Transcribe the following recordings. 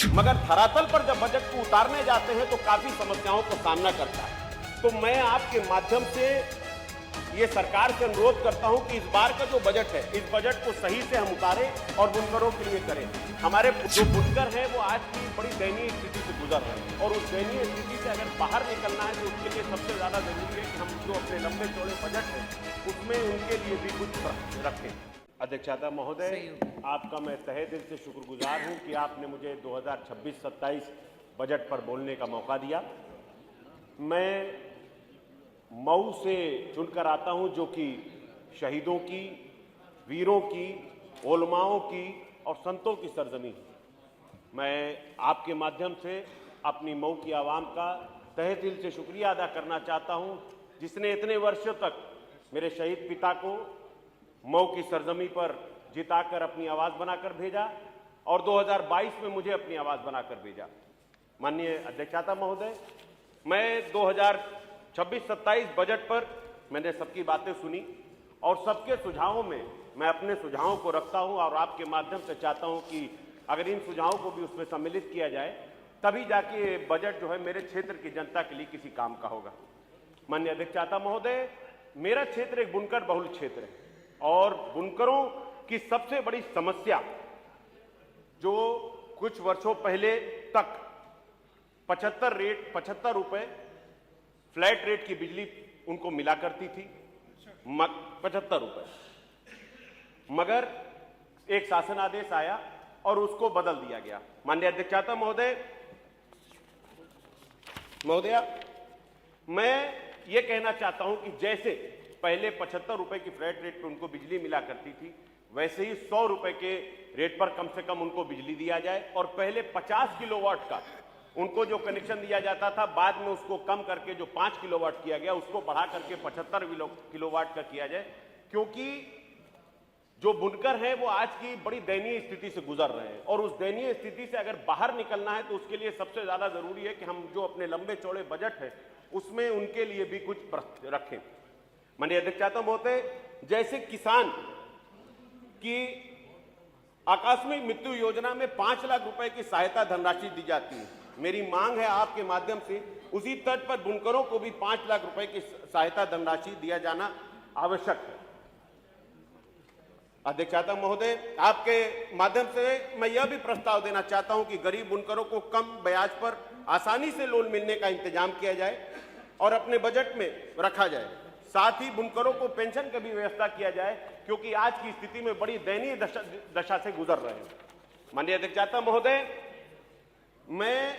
मगर धरातल पर जब बजट को उतारने जाते हैं तो काफी समस्याओं का सामना करता है। तो मैं आपके माध्यम से ये सरकार से अनुरोध करता हूं कि इस बार का जो बजट है, इस बजट को सही से हम उतारें और बुनकरों के लिए करें। हमारे जो बुनकर हैं वो आज की बड़ी दयनीय स्थिति से गुजर रहे हैं और उस दयनीय स्थिति से अगर बाहर निकलना है तो उसके लिए सबसे ज्यादा जरूरी है कि हम जो अपने लंबे चौड़े बजट है उसमें उनके लिए भी कुछ रखें। अध्यक्षता महोदय, आपका मैं तहे दिल से शुक्रगुजार हूं कि आपने मुझे 2026-27 बजट पर बोलने का मौका दिया। मैं मऊ से चुनकर आता हूं जो कि शहीदों की, वीरों की, उलमाओं की और संतों की सरजमी है। मैं आपके माध्यम से अपनी मऊ की आवाम का तहे दिल से शुक्रिया अदा करना चाहता हूं जिसने इतने वर्षों तक मेरे शहीद पिता को मऊ की सरजमी पर जिताकर अपनी आवाज बनाकर भेजा और 2022 में मुझे अपनी आवाज बनाकर भेजा। माननीय अध्यक्षता महोदय, मैं 2026-27 बजट पर मैंने सबकी बातें सुनी और सबके सुझावों में मैं अपने सुझावों को रखता हूं और आपके माध्यम से चाहता हूं कि अगर इन सुझावों को भी उसमें सम्मिलित किया जाए तभी जाके ये बजट जो है मेरे क्षेत्र की जनता के लिए किसी काम का होगा। माननीय अध्यक्षता महोदय, मेरा क्षेत्र एक बुनकर बहुल क्षेत्र है और बुनकरों की सबसे बड़ी समस्या जो कुछ वर्षों पहले तक 75 रुपए फ्लैट रेट की बिजली उनको मिला करती थी, 75 रुपए, मगर एक शासन आदेश आया और उसको बदल दिया गया। माननीय अध्यक्षता महोदय, मैं ये कहना चाहता हूं कि जैसे पहले 75 रुपए की फ्लैट रेट पर उनको बिजली मिला करती थी वैसे ही 100 रुपए के रेट पर कम से कम उनको बिजली दिया जाए और पहले 50 किलोवाट का उनको जो कनेक्शन दिया जाता था बाद में उसको कम करके जो 5 किलोवाट किया गया उसको बढ़ा करके 75 किलोवाट का किया जाए, क्योंकि जो बुनकर हैं वो आज की बड़ी दयनीय स्थिति से गुजर रहे हैं और उस दयनीय स्थिति से अगर बाहर निकलना है तो उसके लिए सबसे ज्यादा जरूरी है कि हम जो अपने लंबे चौड़े बजट है उसमें उनके लिए भी कुछ रखें। माननीय अध्यक्षता महोदय, जैसे किसान की आकस्मिक मृत्यु योजना में 5 लाख रुपए की सहायता धनराशि दी जाती है, मेरी मांग है आपके माध्यम से उसी तर्ज पर बुनकरों को भी 5 लाख रुपए की सहायता धनराशि दिया जाना आवश्यक है। अध्यक्षता महोदय, आपके माध्यम से मैं यह भी प्रस्ताव देना चाहता हूं कि गरीब बुनकरों को कम ब्याज पर आसानी से लोन मिलने का इंतजाम किया जाए और अपने बजट में रखा जाए। साथ ही बुनकरों को पेंशन की भी व्यवस्था किया जाए क्योंकि आज की स्थिति में बड़ी दयनीय दशा से गुजर रहे हैं। माननीय अध्यक्षता महोदय, मैं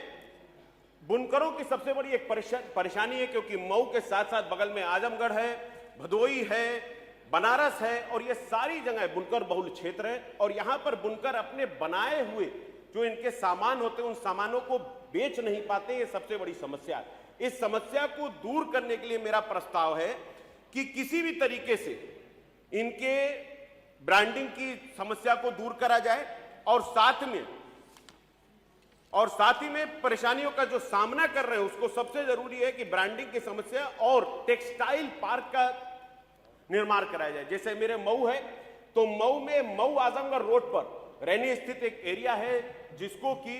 बुनकरों की सबसे बड़ी एक परेशानी है क्योंकि मऊ के साथ साथ बगल में आजमगढ़ है, भदोई है, बनारस है और ये सारी जगह बुनकर बहुल क्षेत्र है और यहां पर बुनकर अपने बनाए हुए जो इनके सामान होते हैं उन सामानों को बेच नहीं पाते। ये सबसे बड़ी समस्या है। इस समस्या को दूर करने के लिए मेरा प्रस्ताव है कि किसी भी तरीके से इनके ब्रांडिंग की समस्या को दूर करा जाए और साथ ही में परेशानियों का जो सामना कर रहे हैं उसको सबसे जरूरी है कि ब्रांडिंग की समस्या और टेक्सटाइल पार्क का निर्माण कराया जाए। जैसे मेरे मऊ है तो मऊ में मऊ आजमगढ़ रोड पर रैनी स्थित एक एरिया है जिसको कि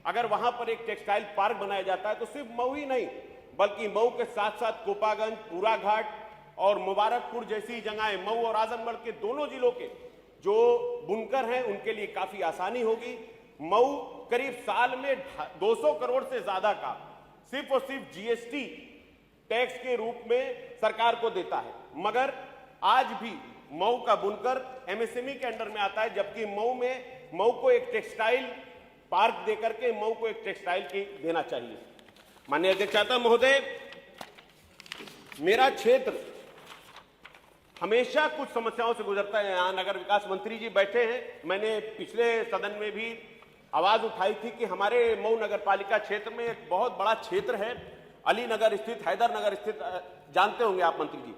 अगर वहां पर एक टेक्सटाइल पार्क बनाया जाता है तो सिर्फ मऊ ही नहीं बल्कि मऊ के साथ साथ कोपागंज, पूरा घाट और मुबारकपुर जैसी जगहें, मऊ और आजमगढ़ के दोनों जिलों के जो बुनकर हैं उनके लिए काफी आसानी होगी। मऊ करीब साल में 200 करोड़ से ज्यादा का सिर्फ और सिर्फ जीएसटी टैक्स के रूप में सरकार को देता है, मगर आज भी मऊ का बुनकर एमएसएमई के अंडर में आता है, जबकि मऊ को एक टेक्सटाइल पार्क देकर के मऊ को एक टेक्सटाइल की देना चाहिए। माननीय अध्यक्षता महोदय, मेरा क्षेत्र हमेशा कुछ समस्याओं से गुजरता है। यहां नगर विकास मंत्री जी बैठे हैं, मैंने पिछले सदन में भी आवाज उठाई थी कि हमारे मऊ नगर पालिका क्षेत्र में एक बहुत बड़ा क्षेत्र है, अली नगर स्थित, हैदर नगर स्थित, जानते होंगे आप मंत्री जी,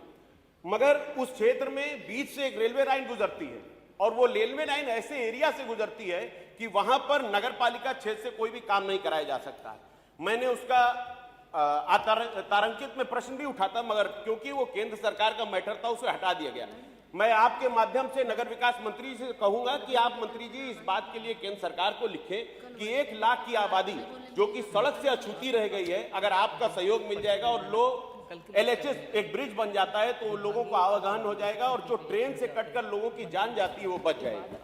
मगर उस क्षेत्र में बीच से एक रेलवे लाइन गुजरती है और वो रेलवे लाइन ऐसे एरिया से गुजरती है कि वहां पर नगर पालिका क्षेत्र से कोई भी काम नहीं कराया जा सकता है। मैंने उसका तारांकित में प्रश्न भी उठाता, मगर क्योंकि वो केंद्र सरकार का मैटर था उसे हटा दिया गया। मैं आपके माध्यम से नगर विकास मंत्री से कहूंगा कि आप मंत्री जी इस बात के लिए केंद्र सरकार को लिखें कि 1 लाख की आबादी जो कि सड़क से अछूती रह गई है, अगर आपका सहयोग मिल जाएगा और लोग LHS एक ब्रिज बन जाता है तो लोगों को आवागमन हो जाएगा और जो ट्रेन से कटकर लोगों की जान जाती है वो बच जाएगी।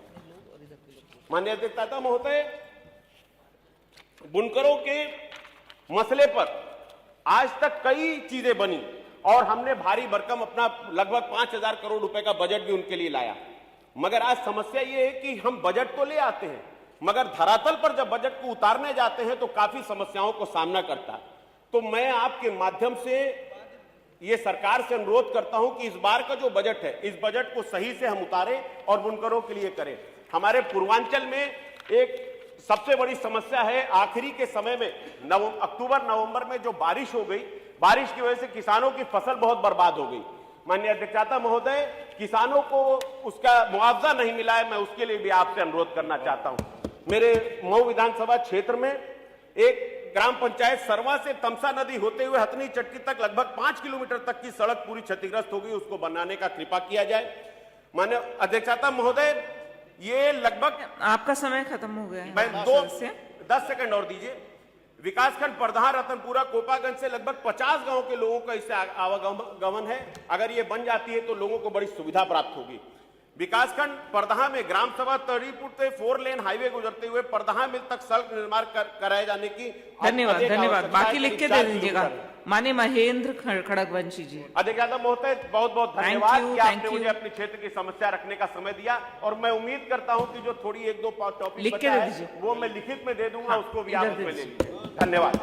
माननीय अध्यक्ष महोदय, बुनकरों के मसले पर आज तक कई चीजें बनी और हमने भारी भरकम अपना लगभग 5,000 करोड़ रुपए का बजट भी उनके लिए लाया, मगर आज समस्या ये है कि हम बजट तो ले आते हैं मगर धरातल पर जब बजट को उतारने जाते हैं तो काफी समस्याओं को सामना करता है। तो मैं आपके माध्यम से ये सरकार से अनुरोध करता हूं कि इस बार का जो बजट है, इस बजट को सही से हम उतारें और बुनकरों के लिए करें। हमारे पूर्वांचल में एक सबसे बड़ी समस्या है, आखिरी के समय में अक्टूबर नवंबर में जो बारिश हो गई, बारिश की वजह से किसानों की फसल बहुत बर्बाद हो गई। माननीय अध्यक्ष महोदय, किसानों को उसका मुआवजा नहीं मिला है, मैं उसके लिए भी आपसे अनुरोध करना चाहता हूं। मेरे मऊ विधानसभा क्षेत्र में एक ग्राम पंचायत सरवा से तमसा नदी होते हुए हथनी चट्टी तक लगभग 5 किलोमीटर तक की सड़क पूरी क्षतिग्रस्त हो गई, उसको बनाने का कृपा किया जाए। माननीय अध्यक्ष महोदय, ये लगभग आपका समय खत्म हो गया है। मैं 10 सेकंड और दीजिए। विकासखंड परदहा रतनपुरा कोपागंज से लगभग 50 गांव के लोगों का इससे आवागमन है। अगर ये बन जाती है तो लोगों को बड़ी सुविधा प्राप्त होगी। विकासखंड परदहा में ग्राम सभा तरीपुर से 4 लेन हाईवे गुजरते हुए परदहा मिल तक सड़क निर्माण कराए जाने की धन्यवाद। बाकी लिख के दे दीजिएगा। माननीय महेंद्र खड़गवंशी जी। अध्यक्ष महोदय, बहुत बहुत धन्यवाद कि आपने मुझे अपने क्षेत्र की समस्या रखने का समय दिया और मैं उम्मीद करता हूं कि जो थोड़ी 1-2 टॉपिक लिख के दे दीजिए, वो मैं लिखित में दे दूंगा, उसको भी आप उसमें ले लीजिए। धन्यवाद।